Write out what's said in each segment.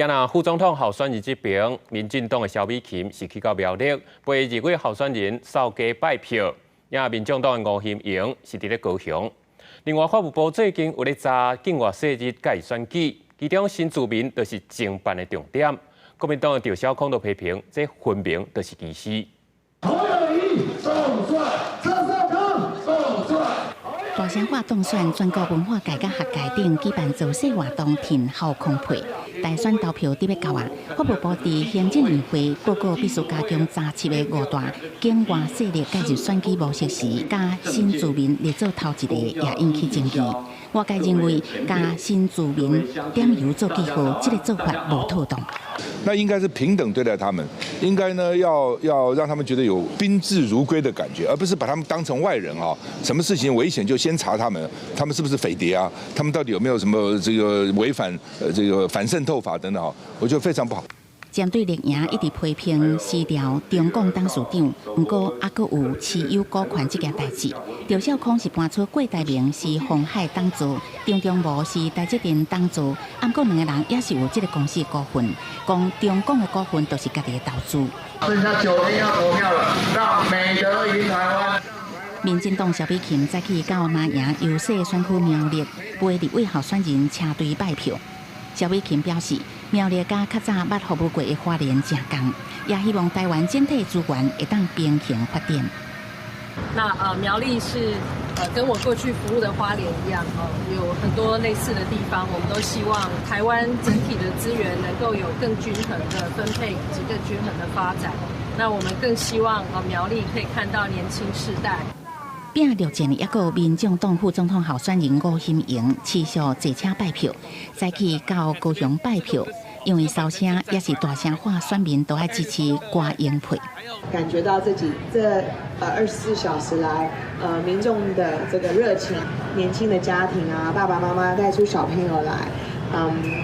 今日副总统候选人这边，民进党的萧美琴是去到苗栗陪2位候选人扫街拜票，民众党的吴欣盈是伫咧高雄。另外，法务部最近有咧查境外细日甲伊选举，其中新住民就是侦办的重点。国民党的赵少康都批评，这分明就是歧视。大城化当选全国文化界甲学界等举办造势活动，填后空配。大选投票伫要到啊！法务部伫行政院会报告必须加强查缉的5大境外势力介入选举模式时，加新住民列做头一个，也引起争议。外界认为，加新住民点油做记号，这个做法无妥当。那应该是平等对待他们，应该呢要让他们觉得有宾至如归的感觉，而不是把他们当成外人啊！什么事情危险就先查他们是不是匪谍啊？他们到底有没有什么这个违反这个反渗透法等等啊？我觉得非常不好。针对绿营一直批评失调中共董事长，不过还阁有持有股权这件代志。赵少康是搬出郭台铭是鸿海董事，张忠谋是台积电董事，不过2个人也是有这个公司的股份，讲中共的股份都是家己的投资。剩下9天要投票了，让美德赢台湾。民进党萧美琴再去到南营优势选区苗栗，陪2位候选人车队拜票。萧美琴表示，苗栗甲较早捌服务过的花莲正共，也希望台湾整体资源会当平衡发展。那苗栗是跟我过去服务的花莲一样，有很多类似的地方，我们都希望台湾整体的资源能够有更均衡的分配以及更均衡的发展。那我们更希望苗栗可以看到年轻世代。并陆前也有民众党副总统候选人吴欣盈持续坐车拜票，再去到高雄拜票，因为烧声也是大声化，选民都爱支持郭英配。感觉到自己这24小时来，民众的这个热情，年轻的家庭啊，爸爸妈妈带出小朋友来，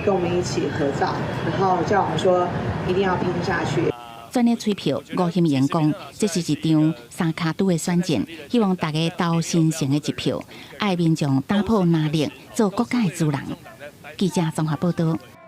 跟我们一起合照，然后叫我们说一定要拼下去。专业催票，吴欣盈讲，这是一场三卡都的选战，希望大家投新鲜的一票，爱民众打破压力，做国家的主人。记者综合报道。